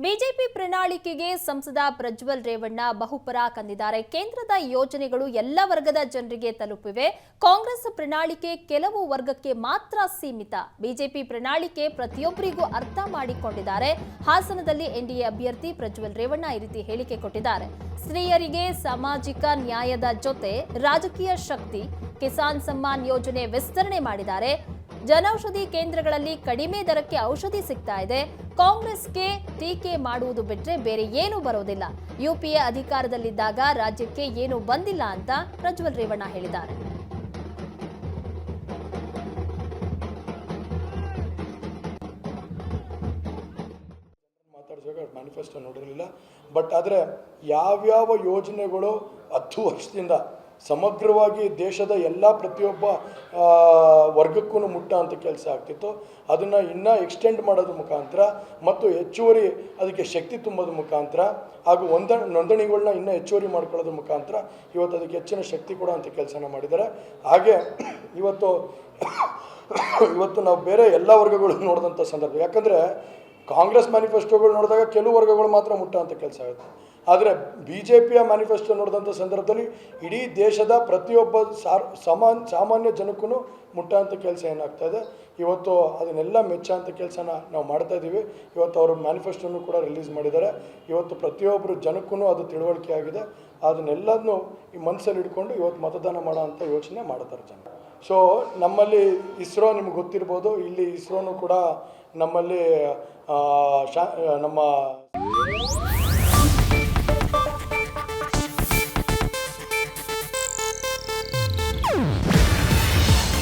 BJP ಪ್ರಣಾಳಿಕೆಗೆ ಸಂಸದ ಪ್ರಜ್ವಲ್ ರೇವಣ್ಣ ಬಹುಪರ ಕಂದಿದ್ದಾರೆ. ಕೇಂದ್ರದ ಯೋಜನೆಗಳು ಎಲ್ಲ ವರ್ಗದ ಜನರಿಗೆ ತಲುಪಿವೆ. ಕಾಂಗ್ರೆಸ್ ಪ್ರಣಾಳಿಕೆ ಕೆಲವು ವರ್ಗಕ್ಕೆ ಮಾತ್ರ ಸೀಮಿತ. ಬಿಜೆಪಿ ಪ್ರಣಾಳಿಕೆ ಪ್ರತಿಯೊಬ್ಬರಿಗೂ ಅರ್ಥ ಮಾಡಿಕೊಂಡಿದ್ದಾರೆ. ಹಾಸನದಲ್ಲಿ ಎನ್ಡಿಎ ಅಭ್ಯರ್ಥಿ ಪ್ರಜ್ವಲ್ ರೇವಣ್ಣ ಈ ರೀತಿ ಹೇಳಿಕೆ ಕೊಟ್ಟಿದ್ದಾರೆ. ಸ್ತ್ರೀಯರಿಗೆ ಸಾಮಾಜಿಕ ನ್ಯಾಯದ ಜೊತೆ ರಾಜಕೀಯ ಶಕ್ತಿ, ಕಿಸಾನ್ ಸಮ್ಮಾನ್ ಯೋಜನೆ ವಿಸ್ತರಣೆ ಮಾಡಿದ್ದಾರೆ. ಜನೌಷಧಿ ಕೇಂದ್ರಗಳಲ್ಲಿ ಕಡಿಮೆ ದರಕ್ಕೆ ಔಷಧಿ ಸಿಗ್ತಾ ಇದೆ. ಕಾಂಗ್ರೆಸ್ಗೆ ಟೀಕೆ ಮಾಡುವುದು ಬಿಟ್ರೆ ಬೇರೆ ಏನೂ ಬರೋದಿಲ್ಲ. ಯುಪಿಎ ಅಧಿಕಾರದಲ್ಲಿದ್ದಾಗ ರಾಜ್ಯಕ್ಕೆ ಏನೂ ಬಂದಿಲ್ಲ ಅಂತ ಪ್ರಜ್ವಲ್ ರೇವಣ್ಣ ಹೇಳಿದ್ದಾರೆ. ಮ್ಯಾನಿಫೆಸ್ಟೋ ನೋಡಿರಲಿಲ್ಲ. ಬಟ್ ಆದರೆ ಯಾವ್ಯಾವ ಯೋಜನೆಗಳು 10 ವರ್ಷದಿಂದ ಸಮಗ್ರವಾಗಿ ದೇಶದ ಎಲ್ಲ ಪ್ರತಿಯೊಬ್ಬ ವರ್ಗಕ್ಕೂ ಮುಟ್ಟ ಅಂತ ಕೆಲಸ ಆಗ್ತಿತ್ತು, ಅದನ್ನು ಇನ್ನೂ ಎಕ್ಸ್ಟೆಂಡ್ ಮಾಡೋದ್ರ ಮುಖಾಂತರ ಮತ್ತು ಹೆಚ್ಚುವರಿ ಅದಕ್ಕೆ ಶಕ್ತಿ ತುಂಬೋದ್ರ ಮುಖಾಂತರ ಹಾಗೂ ನೋಂದಣಿಗಳನ್ನ ಇನ್ನೂ ಹೆಚ್ಚುವರಿ ಮಾಡ್ಕೊಳ್ಳೋದ್ರ ಮುಖಾಂತರ ಇವತ್ತು ಅದಕ್ಕೆ ಹೆಚ್ಚಿನ ಶಕ್ತಿ ಕೊಡೋ ಅಂಥ ಕೆಲಸನ ಮಾಡಿದ್ದಾರೆ. ಹಾಗೆ ಇವತ್ತು ನಾವು ಬೇರೆ ಎಲ್ಲ ವರ್ಗಗಳು ನೋಡಿದಂಥ ಸಂದರ್ಭ, ಯಾಕಂದರೆ ಕಾಂಗ್ರೆಸ್ ಮ್ಯಾನಿಫೆಸ್ಟೋಗಳು ನೋಡಿದಾಗ ಕೆಲವು ವರ್ಗಗಳು ಮಾತ್ರ ಮುಟ್ಟ ಅಂತ ಕೆಲಸ ಆಗುತ್ತೆ. ಆದರೆ BJPಯ ಮ್ಯಾನಿಫೆಸ್ಟೋ ನೋಡಿದಂಥ ಸಂದರ್ಭದಲ್ಲಿ ಇಡೀ ದೇಶದ ಪ್ರತಿಯೊಬ್ಬ ಸಾಮಾನ್ಯ ಜನಕ್ಕೂ ಮುಟ್ಟೋಂಥ ಕೆಲಸ ಏನಾಗ್ತಾಯಿದೆ. ಇವತ್ತು ಅದನ್ನೆಲ್ಲ ಮೆಚ್ಚೋಂಥ ಕೆಲಸನ ನಾವು ಮಾಡ್ತಾಯಿದ್ದೀವಿ. ಇವತ್ತು ಅವರು ಮ್ಯಾನಿಫೆಸ್ಟೋನು ಕೂಡ ರಿಲೀಸ್ ಮಾಡಿದ್ದಾರೆ. ಇವತ್ತು ಪ್ರತಿಯೊಬ್ಬರು ಜನಕ್ಕೂ ಅದು ತಿಳುವಳಿಕೆ ಆಗಿದೆ. ಅದನ್ನೆಲ್ಲದನ್ನು ಈ ಮನಸ್ಸಲ್ಲಿ ಇಟ್ಕೊಂಡು ಇವತ್ತು ಮತದಾನ ಮಾಡೋ ಅಂಥ ಯೋಚನೆ ಮಾಡ್ತಾರೆ ಜನ. ಸೊ ನಮ್ಮಲ್ಲಿ ಇಸ್ರೋ ನಿಮ್ಗೆ ಗೊತ್ತಿರ್ಬೋದು, ಇಲ್ಲಿ ಇಸ್ರೋನು ಕೂಡ ನಮ್ಮಲ್ಲಿ ನಮ್ಮ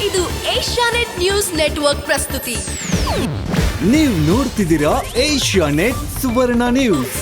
ಇದು ಏಷ್ಯಾನೆಟ್ ನ್ಯೂಸ್ ನೆಟ್ವರ್ಕ್ ಪ್ರಸ್ತುತಿ. ನೀವು ನೋಡ್ತಿದ್ದೀರಾ ಏಷ್ಯಾನೆಟ್ ಸುವರ್ಣ ನ್ಯೂಸ್.